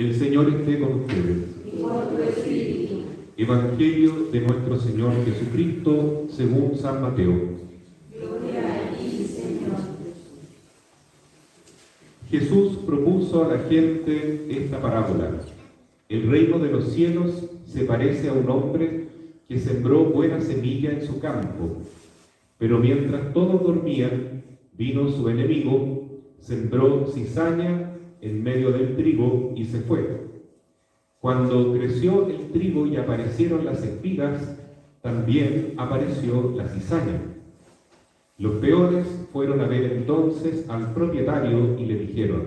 El Señor esté con ustedes. Y con tu espíritu. Evangelio de nuestro Señor Jesucristo según San Mateo. Gloria a ti, Señor. Jesús propuso a la gente esta parábola. El reino de los cielos se parece a un hombre que sembró buena semilla en su campo. Pero mientras todos dormían, vino su enemigo, sembró cizaña en medio del trigo y se fue. Cuando creció el trigo y aparecieron las espigas, también apareció la cizaña. Los peores fueron a ver entonces al propietario y le dijeron: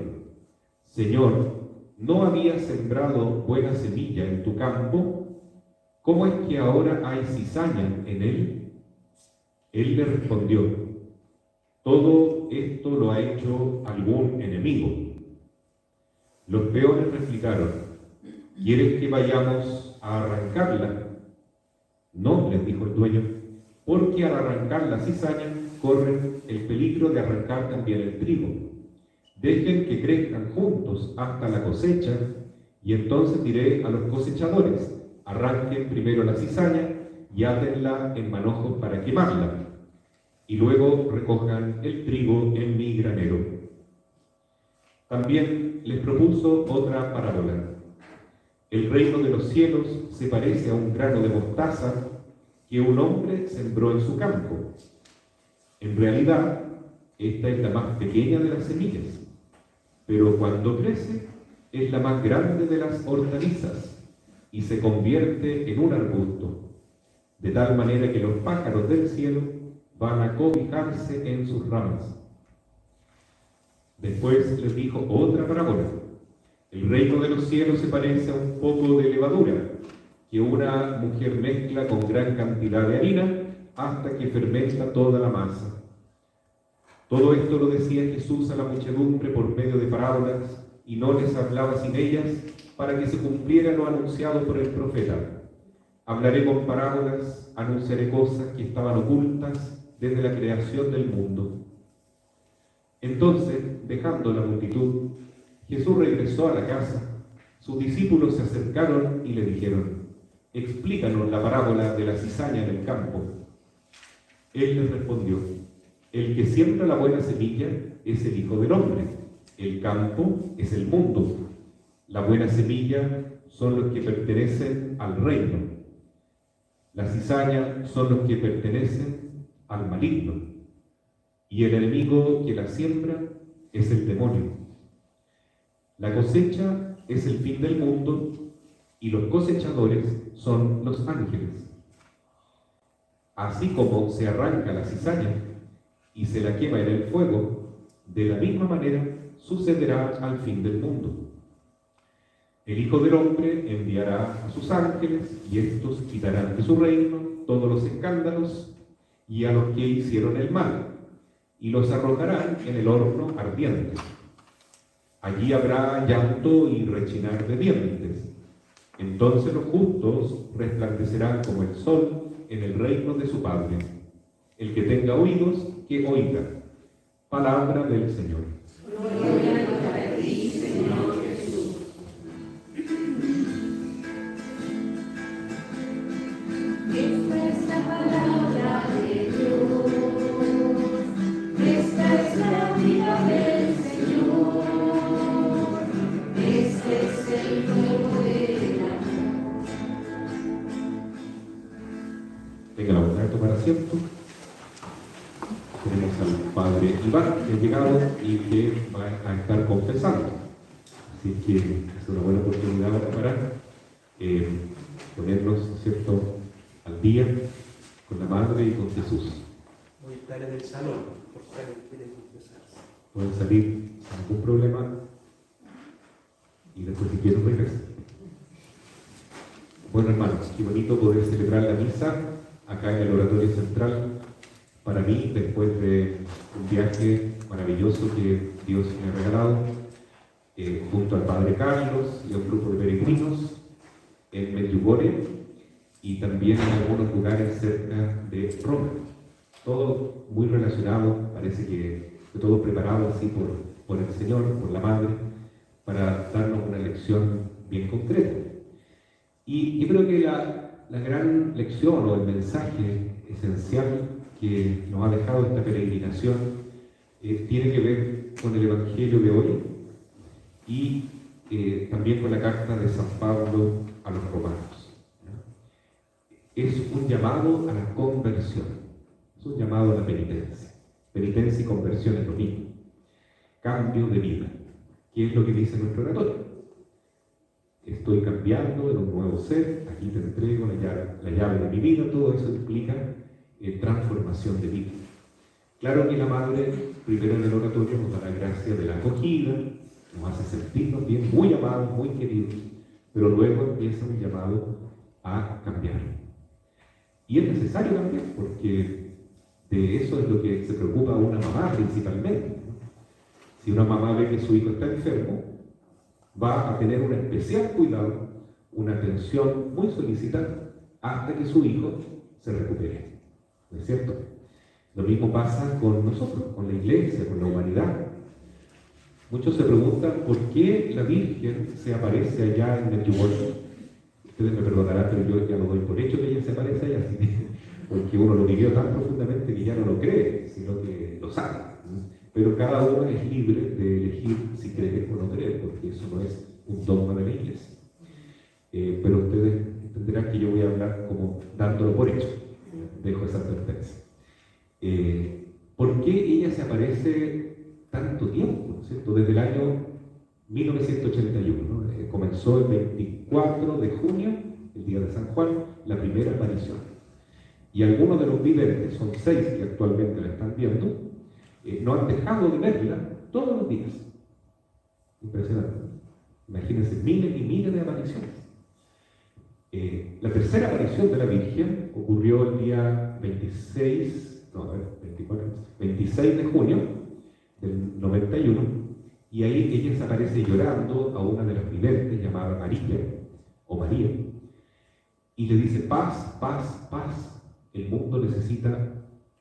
Señor, ¿no habías sembrado buena semilla en tu campo? ¿Cómo es que ahora hay cizaña en él? Él le respondió: todo esto lo ha hecho algún enemigo. Los peores replicaron: ¿quieres que vayamos a arrancarla? No, les dijo el dueño, porque al arrancar la cizaña corren el peligro de arrancar también el trigo. Dejen que crezcan juntos hasta la cosecha, y entonces diré a los cosechadores: arranquen primero la cizaña y átenla en manojos para quemarla, y luego recojan el trigo en mi granero. También les propuso otra parábola. El reino de los cielos se parece a un grano de mostaza que un hombre sembró en su campo. En realidad, esta es la más pequeña de las semillas, pero cuando crece es la más grande de las hortalizas y se convierte en un arbusto, de tal manera que los pájaros del cielo van a cobijarse en sus ramas. Después les dijo otra parábola. El reino de los cielos se parece a un poco de levadura que una mujer mezcla con gran cantidad de harina hasta que fermenta toda la masa. Todo esto lo decía Jesús a la muchedumbre por medio de parábolas, y no les hablaba sin ellas, para que se cumpliera lo anunciado por el profeta. Hablaré con parábolas, anunciaré cosas que estaban ocultas desde la creación del mundo. Entonces, dejando la multitud, Jesús regresó a la casa. Sus discípulos se acercaron y le dijeron: explícanos la parábola de la cizaña en el campo. Él les respondió: el que siembra la buena semilla es el Hijo del Hombre. El campo es el mundo. La buena semilla son los que pertenecen al reino. La cizaña son los que pertenecen al maligno. Y el enemigo que la siembra es el demonio. La cosecha es el fin del mundo y los cosechadores son los ángeles. Así como se arranca la cizaña y se la quema en el fuego, de la misma manera sucederá al fin del mundo. El Hijo del Hombre enviará a sus ángeles y estos quitarán de su reino todos los escándalos y a los que hicieron el mal, y los arrojarán en el horno ardiente. Allí habrá llanto y rechinar de dientes. Entonces los justos resplandecerán como el sol en el reino de su Padre. El que tenga oídos, que oiga. Palabra del Señor. Gloria a ti, Señor Jesús. Esta es la palabra de Dios. Esta es la vida del Señor. Este es el fuego del amor. Tenga la bondad de tomar asiento. Tenemos al Padre Iván, que ha llegado y que va a estar confesando. Así que es una buena oportunidad para ponernos, ¿cierto?, al día con la Madre y con Jesús. Voy a estar en el salón, por si alguien quiere confesarse. Pueden salir sin ningún problema y después, si quieren, regresan. Bueno, hermanos, qué bonito poder celebrar la misa acá en el oratorio central. Para mí, después de un viaje maravilloso que Dios me ha regalado, junto al Padre Carlos y a un grupo de peregrinos en Medjugorje y también en algunos lugares cerca de Roma. Todo muy relacionado, parece que todo preparado así por el Señor, por la Madre, para darnos una lección bien concreta. Y yo creo que la gran lección o el mensaje esencial que nos ha dejado esta peregrinación tiene que ver con el Evangelio de hoy y también con la carta de San Pablo a los romanos. Es un llamado a la conversión, es un llamado a la penitencia. Penitencia y conversión es lo mismo. Cambio de vida, que es lo que dice nuestro oratorio. Estoy cambiando en un nuevo ser, aquí te entrego la llave de mi vida, todo eso implica transformación de vida. Claro que la Madre, primero en el oratorio, nos da la gracia de la acogida, nos hace sentirnos bien, muy amados, muy queridos, pero luego empieza un llamado a cambiar. Y es necesario cambiar, porque de eso es lo que se preocupa una mamá principalmente. Si una mamá ve que su hijo está enfermo, va a tener un especial cuidado, una atención muy solicitada, hasta que su hijo se recupere. ¿No es cierto? Lo mismo pasa con nosotros, con la iglesia, con la humanidad. Muchos se preguntan por qué la Virgen se aparece allá en Medjugorje. Ustedes me perdonarán, pero yo ya lo doy por hecho que ella se aparece allá, porque uno lo vivió tan profundamente que ya no lo cree, sino que lo sabe. Pero cada uno es libre de elegir si cree o no cree, porque eso no es un dogma de la iglesia. Pero ustedes entenderán que yo voy a hablar como dándolo por hecho. Dejo esa advertencia. ¿Por qué ella se aparece tanto tiempo? ¿No es cierto? Desde el año 1981. ¿No? Comenzó el 24 de junio, el día de San Juan, la primera aparición. Y algunos de los videntes, son 6 que actualmente la están viendo, no han dejado de verla todos los días. Impresionante. Imagínense, miles y miles de apariciones. La tercera aparición de la Virgen ocurrió el día 26 de junio del 91, y ahí ella se aparece llorando a una de las videntes llamada María, y le dice: paz, paz, paz. El mundo necesita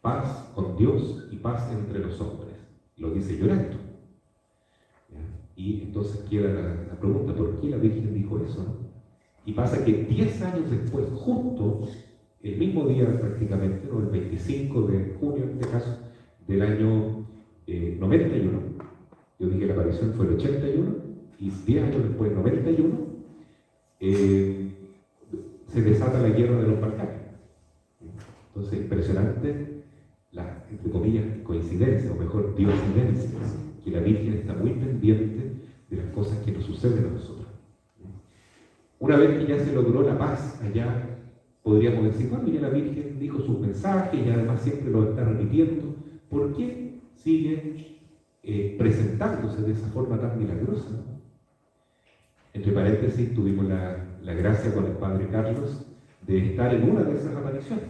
paz con Dios y paz entre los hombres. Lo dice llorando. ¿Ya? Y entonces queda la pregunta: ¿por qué la Virgen dijo eso? ¿No? Y pasa que 10 años después, justo el mismo día prácticamente, ¿no? El 25 de junio en este caso, del año 91, yo dije la aparición fue el 81, y 10 años después, 91, se desata la guerra de los Balcanes. Entonces, impresionante la, entre comillas, coincidencia, o mejor, diosidencia, que la Virgen está muy pendiente de las cosas que nos suceden a nosotros. Una vez que ya se logró la paz allá, podríamos decir: bueno, ya la Virgen dijo sus mensajes y además siempre los está repitiendo, ¿por qué sigue presentándose de esa forma tan milagrosa? Entre paréntesis, tuvimos la gracia con el Padre Carlos de estar en una de esas apariciones,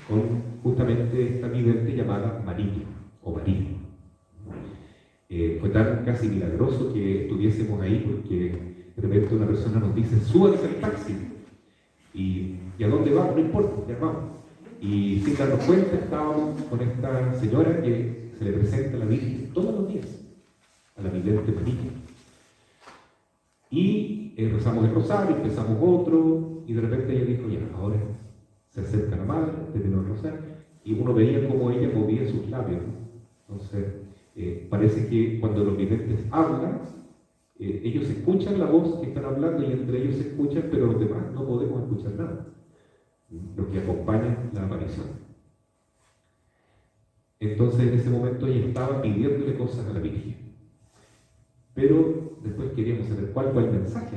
con justamente esta vidente llamada María, o María. Fue tan casi milagroso que estuviésemos ahí, porque de repente una persona nos dice: súbanse al taxi. ¿Y a dónde vamos? No importa, ya vamos. Y sin darnos cuenta, estábamos con esta señora que se le presenta a la Virgen todos los días, a la vidente María. Y rezamos el rosario, empezamos otro, y de repente ella dijo: ya, ahora se acerca la madre, terminó el rosario, y uno veía cómo ella movía sus labios, ¿no? Entonces, parece que cuando los videntes hablan, ellos escuchan la voz que están hablando y entre ellos se escuchan, pero los demás no podemos escuchar nada, los que acompañan la aparición. Entonces, en ese momento ella estaba pidiéndole cosas a la Virgen, pero después queríamos saber cuál fue el mensaje,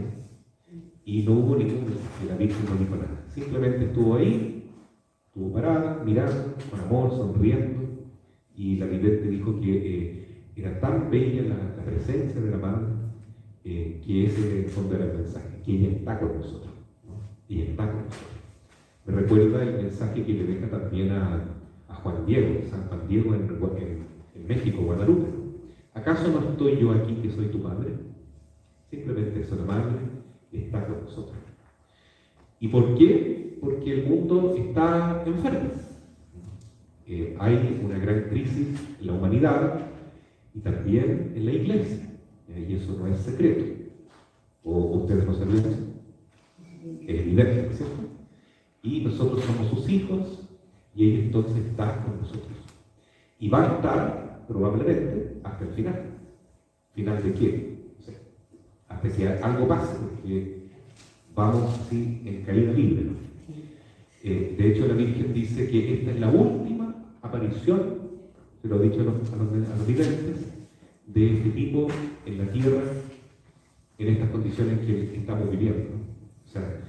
y no hubo ningún mensaje. La Virgen no dijo nada, simplemente estuvo ahí, estuvo parada, mirando con amor, sonriendo, y la vidente dijo que era tan bella la presencia de la Madre, que ese en el fondo era el mensaje, que ella está con nosotros, ¿no? Ella está con nosotros. Me recuerda el mensaje que le deja también a Juan Diego, San Juan Diego en México, Guadalupe. ¿Acaso no estoy yo aquí que soy tu madre? Simplemente eso, la Madre está con nosotros. ¿Y por qué? Porque el mundo está enfermo. Hay una gran crisis en la humanidad y también en la iglesia. Y eso no es secreto. ¿O ustedes no sabían eso? Es evidente, ¿cierto? Y nosotros somos sus hijos y ella entonces está con nosotros. Y va a estar probablemente hasta el final. ¿Final de qué? No sé. Hasta que algo pase, porque vamos así en caída libre, ¿no? De hecho, la Virgen dice que esta es la última aparición, se lo ha dicho a los videntes, de este tipo en la tierra, en estas condiciones que estamos viviendo, ¿no? O sea,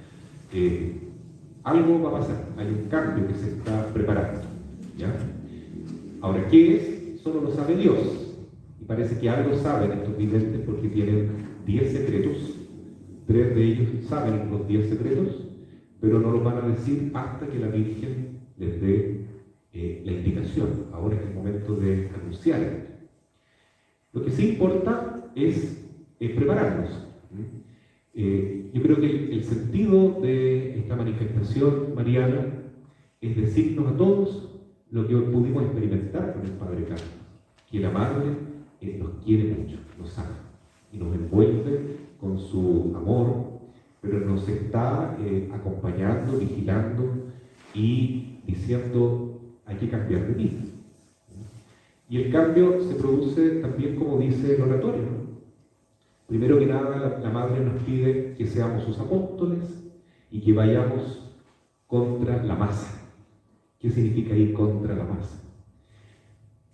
algo va a pasar, hay un cambio que se está preparando, ¿ya? Ahora, ¿qué es? Solo lo sabe Dios. Y parece que algo saben estos videntes porque tienen 10 secretos. 3 de ellos saben los 10 secretos, pero no los van a decir hasta que la Virgen les dé la indicación. Ahora es el momento de anunciar. Lo que sí importa es prepararnos. Yo creo que el sentido de esta manifestación mariana es decirnos a todos lo que hoy pudimos experimentar con el Padre Carlos, que la Madre nos quiere mucho, nos ama y nos envuelve con su amor, pero nos está acompañando, vigilando y diciendo hay que cambiar de vida. Y el cambio se produce también como dice el oratorio, ¿no? Primero que nada, la Madre nos pide que seamos sus apóstoles y que vayamos contra la masa. ¿Qué significa ir contra la masa?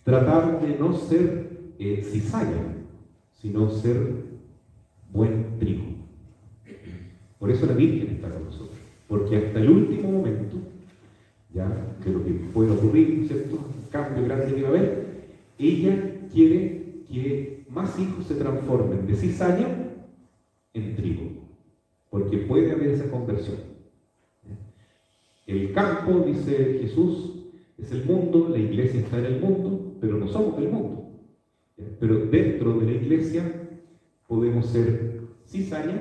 Tratar de no ser cizalla, sino ser buen trigo. Por eso la Virgen está con nosotros, porque hasta el último momento, ya de lo que puede ocurrir, ¿cierto? Un cambio grande que va a haber, ella quiere que más hijos se transformen de cizalla en trigo, porque puede haber esa conversión. El campo, dice Jesús, es el mundo, la iglesia está en el mundo, pero no somos del mundo. Pero dentro de la iglesia podemos ser cizaña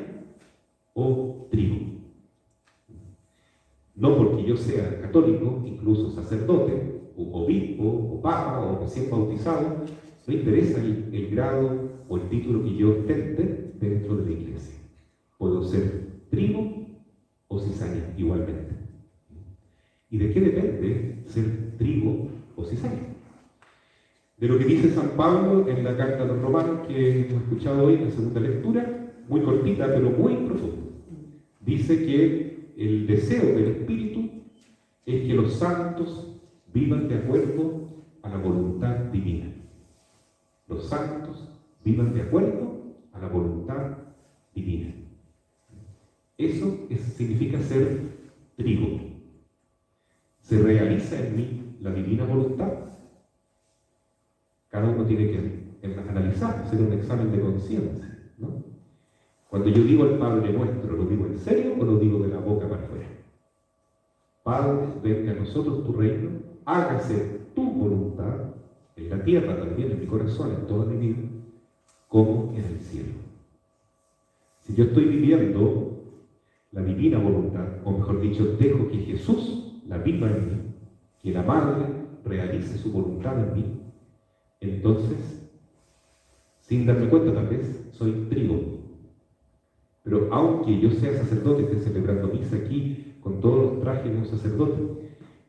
o trigo. No porque yo sea católico, incluso sacerdote, o obispo, o papa, o recién bautizado, no interesa el grado o el título que yo ostente dentro de la iglesia. Puedo ser trigo o cizaña igualmente. ¿Y de qué depende ser trigo o cizaña? De lo que dice San Pablo en la carta a los Romanos que hemos escuchado hoy en la segunda lectura, muy cortita pero muy profunda. Dice que el deseo del Espíritu es que los santos vivan de acuerdo a la voluntad divina. Los santos vivan de acuerdo a la voluntad divina. Eso significa ser trigo. ¿Se realiza en mí la divina voluntad? Cada uno tiene que analizar, hacer un examen de conciencia, ¿no? Cuando yo digo el Padre Nuestro, ¿lo digo en serio o lo digo de la boca para afuera? Padre, venga a nosotros tu reino, hágase tu voluntad, en la tierra también, en mi corazón, en toda mi vida, como en el cielo. Si yo estoy viviendo la divina voluntad, o mejor dicho, dejo que Jesús la viva en mí, que la Madre realice su voluntad en mí, entonces, sin darme cuenta tal vez, soy trigo. Pero aunque yo sea sacerdote, esté celebrando misa aquí con todos los trajes de un sacerdote,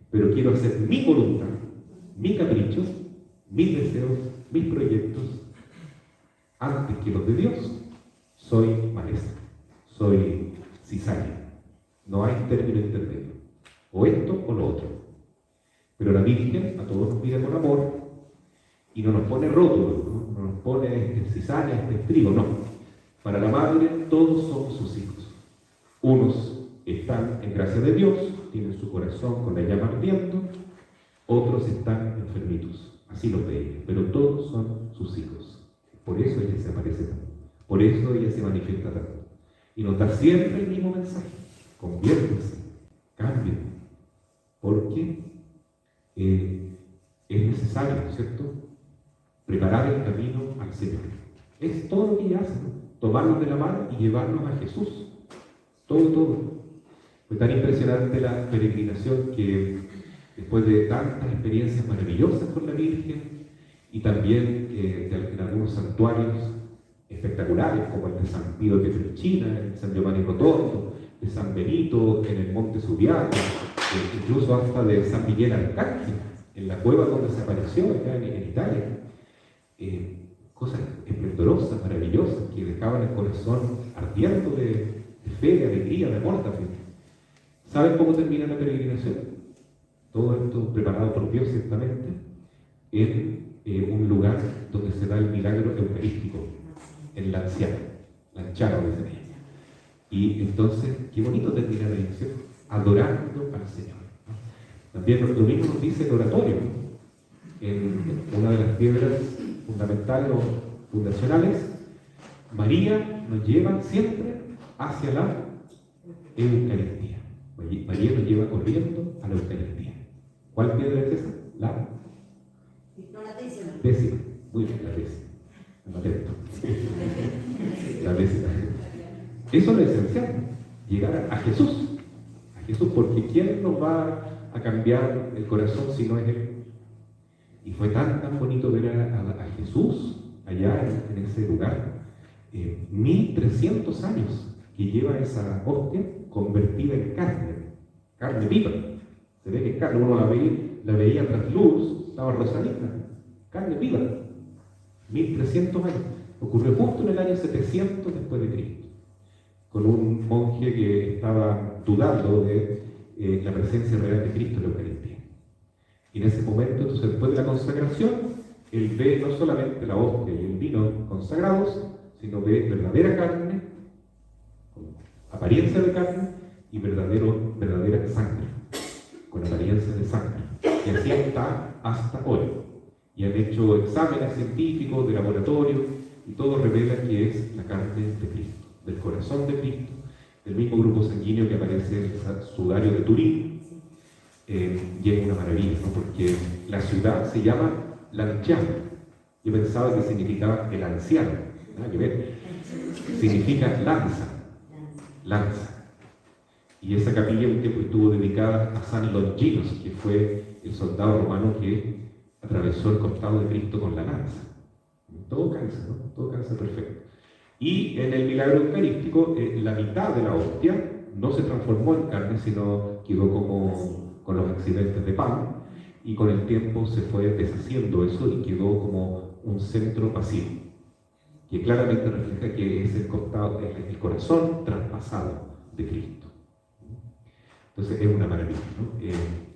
pero quiero hacer mi voluntad, mi capricho, mis deseos, mis proyectos, antes que los de Dios, soy maestra, soy cizaña. No hay término intermedio. O esto o lo otro. Pero la Virgen a todos nos mira con amor y no nos pone rótulos, no nos pone cizaña, trigo, no. Para la Madre todos somos sus hijos. Unos están en gracia de Dios, tienen su corazón con la llama ardiendo, otros están enfermitos, así los ve ella, pero todos son sus hijos. Por eso ella se aparece tanto, por eso ella se manifiesta tanto. Y nos da siempre el mismo mensaje: conviértanse, cambien, porque es necesario, ¿cierto?, preparar el camino al Señor. Es todo lo que ella hace, ¿no? Tomarnos de la mano y llevarnos a Jesús. Todo. Fue tan impresionante la peregrinación que después de tantas experiencias maravillosas con la Virgen y también en algunos santuarios espectaculares, como el de San Pío de Pietrelcina, el de San Giovanni Rotondo, de San Benito en el Monte Subiaco, incluso hasta de San Miguel Arcángel, en la cueva donde se apareció acá en Italia. Cosas esplendorosas, maravillosas, que dejaban el corazón ardiendo de fe, de alegría, de amor también. ¿Saben cómo termina la peregrinación? Todo esto preparado por Dios, ciertamente, en un lugar donde se da el milagro eucarístico, en Lanciano, Lanciano, dicen ellos. Y entonces, qué bonito termina la lección, adorando al Señor. También lo mismo nos dice el oratorio, en una de las piedras fundamentales o fundacionales. María nos lleva siempre hacia la Eucaristía. María nos lleva corriendo a la Eucaristía. ¿Cuál piedra es esa? La décima. Muy bien, la décima. Me atento. La décima. Eso es lo esencial, llegar a Jesús. A Jesús, porque ¿quién nos va a cambiar el corazón si no es Él? Y fue tan bonito ver a Jesús allá en ese lugar. 1300 años que lleva esa hostia convertida en carne viva. Se ve que es carne, uno la veía tras luz, estaba rosadita, carne viva. 1300 años. Ocurrió justo en el año 700 después de Cristo, con un monje que estaba dudando de la presencia real de Cristo en la Eucaristía. Y en ese momento, entonces, después de la consagración, él ve no solamente la hostia y el vino consagrados, sino ve verdadera carne, con apariencia de carne, y verdadera sangre, con apariencia de sangre. Y así está hasta hoy. Y han hecho exámenes científicos de laboratorio, y todo revela que es la carne de Cristo, del corazón de Cristo, del mismo grupo sanguíneo que aparece en el sudario de Turín. Y es una maravilla, ¿no? Porque la ciudad se llama Lanciano. Yo pensaba que significaba el anciano, nada que ver. Significa lanza. Y esa capilla un tiempo estuvo dedicada a San Longinos, que fue el soldado romano que atravesó el costado de Cristo con la lanza. Todo calza, ¿no? Todo calza perfecto. Y en el milagro eucarístico, la mitad de la hostia no se transformó en carne, sino quedó como con los accidentes de pan, y con el tiempo se fue deshaciendo eso y quedó como un centro vacío, que claramente refleja que es el corazón traspasado de Cristo. Entonces es una maravilla, ¿no?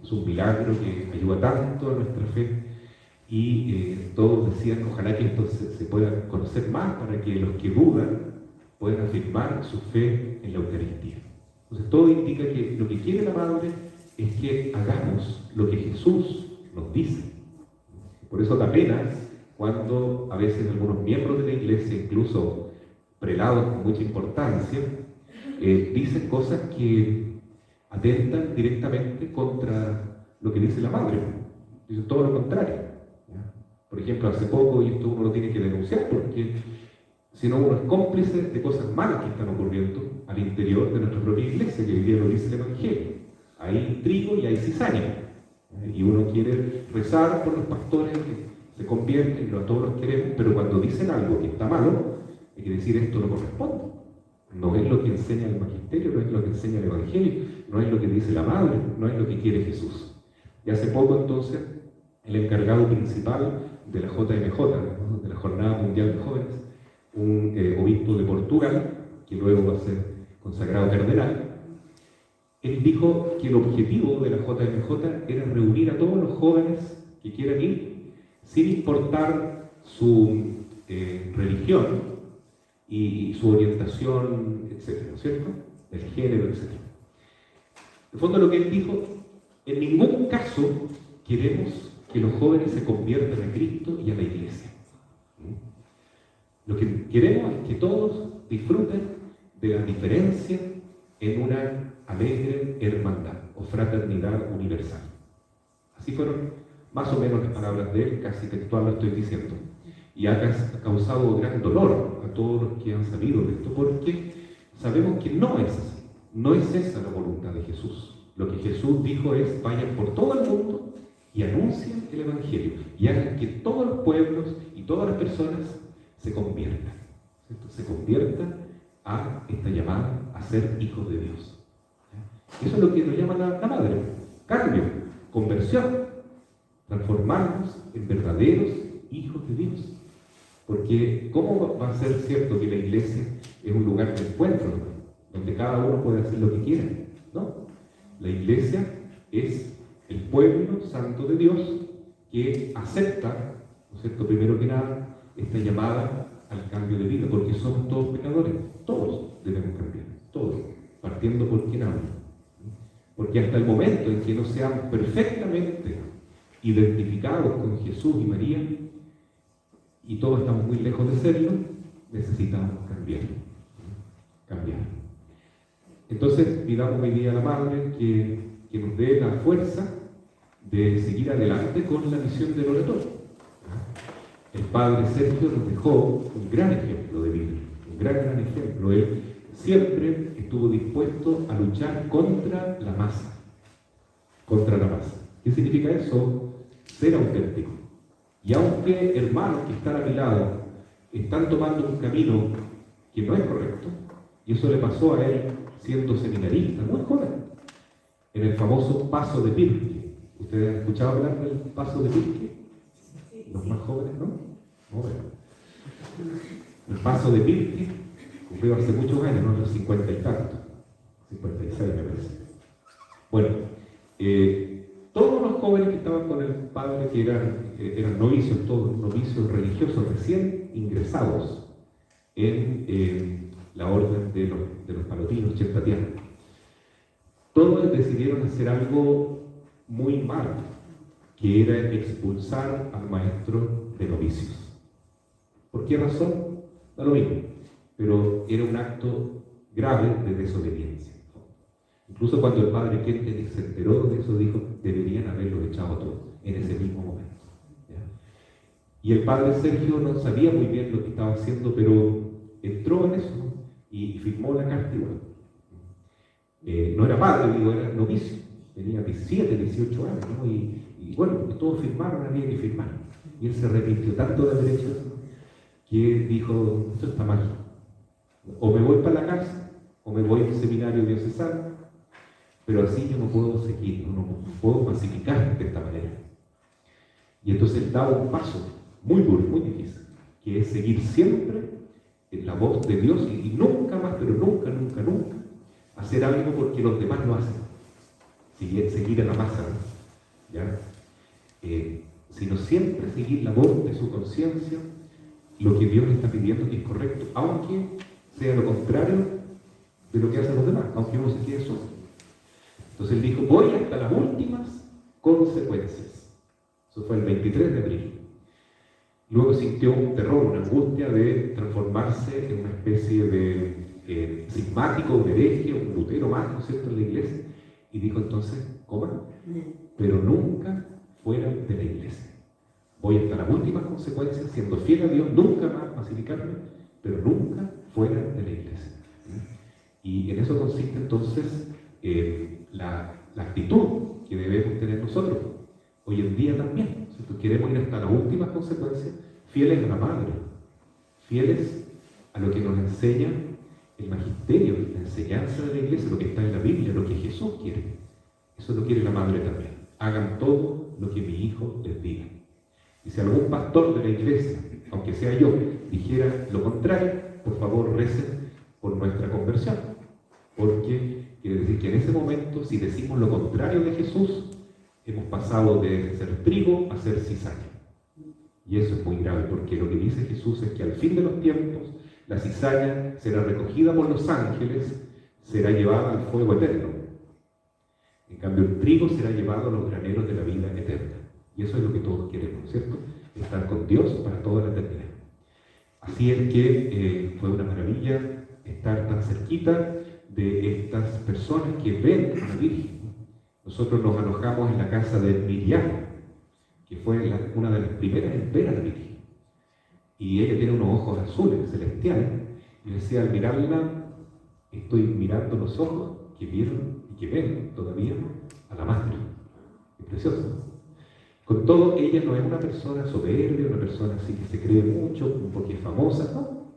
Es un milagro que ayuda tanto a nuestra fe, y todos decían, ojalá que esto se pueda conocer más para que los que dudan puedan afirmar su fe en la Eucaristía. Entonces todo indica que lo que quiere la Madre es que hagamos lo que Jesús nos dice. Por eso da pena cuando a veces algunos miembros de la Iglesia, incluso prelados con mucha importancia, dicen cosas que atentan directamente contra lo que dice la Madre. Dicen todo lo contrario. Por ejemplo, hace poco, y esto uno lo tiene que denunciar, porque si no uno es cómplice de cosas malas que están ocurriendo al interior de nuestra propia Iglesia, que hoy día lo dice el Evangelio. Hay trigo y hay cizaña. Y uno quiere rezar por los pastores que se convierten, y todos los queremos, pero cuando dicen algo que está malo, hay que decir esto no corresponde. No es lo que enseña el magisterio, no es lo que enseña el Evangelio, no es lo que dice la Madre, no es lo que quiere Jesús. Y hace poco entonces, el encargado principal de la JMJ, ¿no? De la Jornada Mundial de Jóvenes, un obispo de Portugal, que luego va a ser consagrado cardenal, él dijo que el objetivo de la JMJ era reunir a todos los jóvenes que quieran ir, sin importar su religión y su orientación, etcétera, ¿no es cierto? El género, etcétera. En fondo lo que él dijo, en ningún caso queremos que los jóvenes se conviertan a Cristo y a la Iglesia. Lo que queremos es que todos disfruten de la diferencia en una alegre hermandad o fraternidad universal. Así fueron más o menos las palabras de él, casi textual lo estoy diciendo. Y ha causado gran dolor a todos los que han sabido de esto, porque sabemos que no es así. No es esa la voluntad de Jesús. Lo que Jesús dijo es, vayan por todo el mundo y anuncien el Evangelio, y hagan que todos los pueblos y todas las personas se conviertan. ¿cierto? Se convierta a esta llamada a ser hijos de Dios. Eso es lo que nos llama la madre. Cambio, conversión, transformarnos en verdaderos hijos de Dios. Porque ¿cómo va a ser cierto que la iglesia es un lugar de encuentro, donde cada uno puede hacer lo que quiera? No. La iglesia es el pueblo santo de Dios que acepta, ¿no es cierto?, primero que nada, esta llamada al cambio de vida, porque somos todos pecadores. Todos debemos cambiar, todos, partiendo por quien habla. Porque hasta el momento en que no seamos perfectamente identificados con Jesús y María, y todos estamos muy lejos de serlo, necesitamos cambiar. Cambiar. Entonces, pidamos hoy día a la Madre que nos dé la fuerza de seguir adelante con la misión del oratorio. El Padre Sergio nos dejó un gran ejemplo de vida, un gran ejemplo. Él siempre estuvo dispuesto a luchar contra la masa. Contra la masa. ¿Qué significa eso? Ser auténtico. Y aunque hermanos que están a mi lado están tomando un camino que no es correcto, y eso le pasó a él siendo seminarista, muy joven, en el famoso Paso de Pirque. ¿Ustedes han escuchado hablar del Paso de Pirque? Los más jóvenes, ¿no? No, bueno. El Paso de Pirque ocurrió hace muchos años, ¿no? En los 50 y tantos, 56 me parece. Bueno, todos los jóvenes que estaban con el padre, que eran novicios, todos novicios religiosos recién ingresados en la orden de los palotinos chestatianos, todos decidieron hacer algo muy malo, que era expulsar al maestro de novicios. ¿Por qué razón? Da lo mismo, pero era un acto grave de desobediencia. Incluso cuando el padre Kentenich se enteró de eso, dijo, deberían haberlos echado todos en ese mismo momento. ¿Ya? Y el padre Sergio no sabía muy bien lo que estaba haciendo, pero entró en eso, ¿no? Y firmó la carta igual. No era padre, digo, era novicio. Tenía 17, 18 años, ¿no? Y bueno, porque todos firmaron, había que firmar. Y él se arrepintió tanto de haber hecho eso, que dijo, esto está mal. O me voy para la casa, o me voy al seminario diocesano, pero así yo no puedo seguir, no puedo masificar de esta manera. Y entonces él daba un paso muy duro, muy difícil, que es seguir siempre en la voz de Dios y nunca más, pero nunca, nunca, nunca, hacer algo porque los demás lo hacen. Seguir a la masa, ¿no? ¿Ya? Sino siempre seguir la voz de su conciencia, lo que Dios le está pidiendo que es correcto, aunque sea lo contrario de lo que hacen los demás, aunque uno se quede solo. Entonces él dijo, voy hasta las últimas consecuencias. Eso fue el 23 de abril. Luego sintió un terror, una angustia de transformarse en una especie de cismático, un hereje, un lutero más, ¿no es cierto?, en la iglesia. Y dijo entonces, coman, pero nunca fuera de la iglesia. Voy hasta las últimas consecuencias, siendo fiel a Dios, nunca más masificarme, pero nunca fuera de la iglesia. Y en eso consiste entonces la actitud que debemos tener nosotros. Hoy en día también, ¿cierto? Queremos ir hasta las últimas consecuencias, fieles a la Madre, fieles a lo que nos enseña el magisterio, la enseñanza de la iglesia, lo que está en la Biblia, lo que Jesús quiere. Eso lo quiere la Madre también. Hagan todo lo que mi hijo les diga. Y si algún pastor de la iglesia, aunque sea yo, dijera lo contrario, por favor recen por nuestra conversión. Porque quiere decir que en ese momento, si decimos lo contrario de Jesús, hemos pasado de ser trigo a ser cizaña. Y eso es muy grave, porque lo que dice Jesús es que al fin de los tiempos, la cizaña será recogida por los ángeles, será llevada al fuego eterno. En cambio, el trigo será llevado a los graneros de la vida eterna. Y eso es lo que todos queremos, ¿cierto? Estar con Dios para toda la eternidad. Así es que fue una maravilla estar tan cerquita de estas personas que ven a la Virgen. Nosotros nos alojamos en la casa de Miriam, que fue una de las primeras en ver a la Virgen. Y ella tiene unos ojos azules, celestiales, y decía, al mirarla, estoy mirando los ojos que vieron y que ven todavía a la Madre. Es precioso, ¿no? Con todo, ella no es una persona soberbia, una persona así que se cree mucho porque es famosa, no.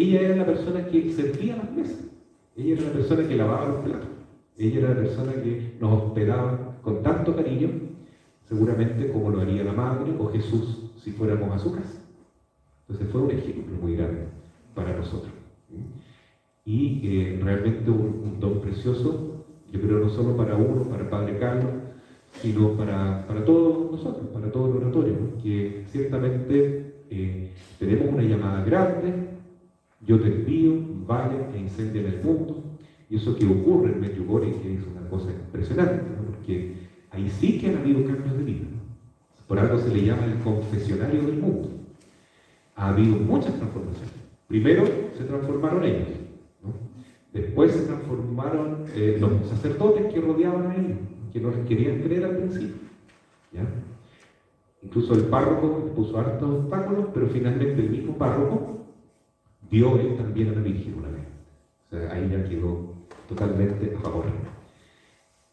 ella era la persona que servía las mesas, ella era la persona que lavaba los platos, ella era la persona que nos hospedaba con tanto cariño, seguramente como lo haría la madre o Jesús si fuéramos a su casa. Entonces fue un ejemplo muy grande para nosotros. Y realmente un don precioso, yo creo no solo para uno, para el Padre Carlos, sino para todos nosotros, para todo el oratorio, que ciertamente tenemos una llamada grande: yo te envío, vale, e incendia en el mundo. Y eso que ocurre en Medjugorje, que es una cosa impresionante, ¿no? Porque ahí sí que han habido cambios de vida. Por algo se le llama el confesionario del mundo. Ha habido muchas transformaciones. Primero se transformaron ellos, ¿no? Después se transformaron los sacerdotes que rodeaban a ellos, que no les querían creer al principio, ¿ya? Incluso el párroco les puso hartos obstáculos, pero finalmente el mismo párroco dio él también a la Virgen una vez. O sea, ahí ya quedó totalmente a favor.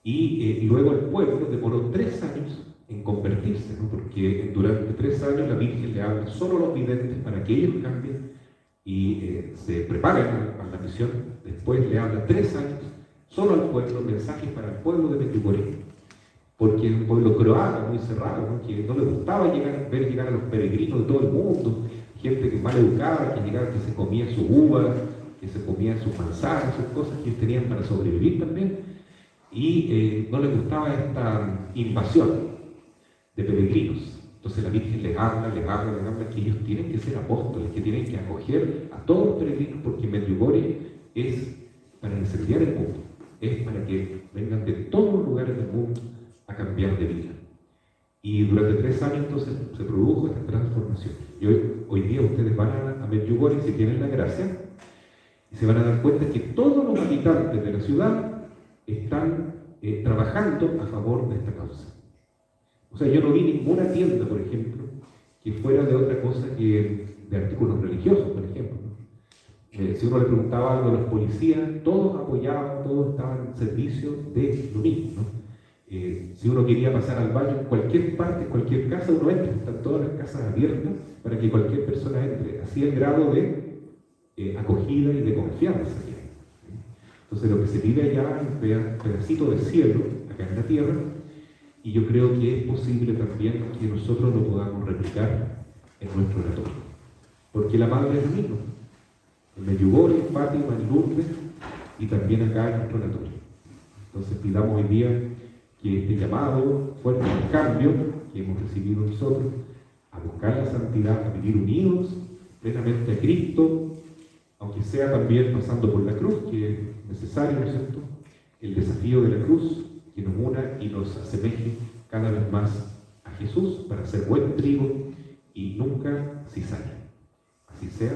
Y luego el pueblo demoró 3 años en convertirse, ¿no? Porque durante 3 años la Virgen le habla solo a los videntes para que ellos cambien y se preparen a la misión. Después le habla 3 años solo al pueblo, mensajes para el pueblo de Medjugorje, porque es un pueblo croata, muy cerrado, ¿no? Que no le gustaba ver llegar a los peregrinos de todo el mundo, gente que mal educada, que llegaba, que se comía sus uvas, que se comía sus manzanas, sus cosas que tenían para sobrevivir también, y no les gustaba esta invasión de peregrinos. Entonces la Virgen les habla, que ellos tienen que ser apóstoles, que tienen que acoger a todos los peregrinos, porque Medjugorje es para incendiar el mundo, es para que vengan de todos los lugares del mundo a cambiar de vida. Y durante 3 años entonces se produjo esta transformación. Y hoy día ustedes van a Medjugorje, si tienen la gracia, y se van a dar cuenta que todos los habitantes de la ciudad están trabajando a favor de esta causa. O sea, yo no vi ninguna tienda, por ejemplo, que fuera de otra cosa que de artículos religiosos, por ejemplo, ¿no? Si uno le preguntaba algo a los policías, todos apoyaban, todos estaban en servicio de lo mismo, ¿no? Si uno quería pasar al baño en cualquier parte, en cualquier casa, uno entra, están todas las casas abiertas para que cualquier persona entre. Así el grado de acogida y de confianza. Entonces lo que se vive allá es un pedacito de cielo, acá en la tierra, y yo creo que es posible también que nosotros lo podamos replicar en nuestro oratorio. Porque la madre es la misma. En Medjugorje, en Fátima, en Lourdes, y también acá en nuestro oratorio. Entonces pidamos hoy día que este llamado fuerte al cambio que hemos recibido nosotros, a buscar la santidad, a vivir unidos plenamente a Cristo, aunque sea también pasando por la cruz, que es necesario, ¿no es cierto? El desafío de la cruz que nos una y nos asemeje cada vez más a Jesús para ser buen trigo y nunca cizaña. Así sea.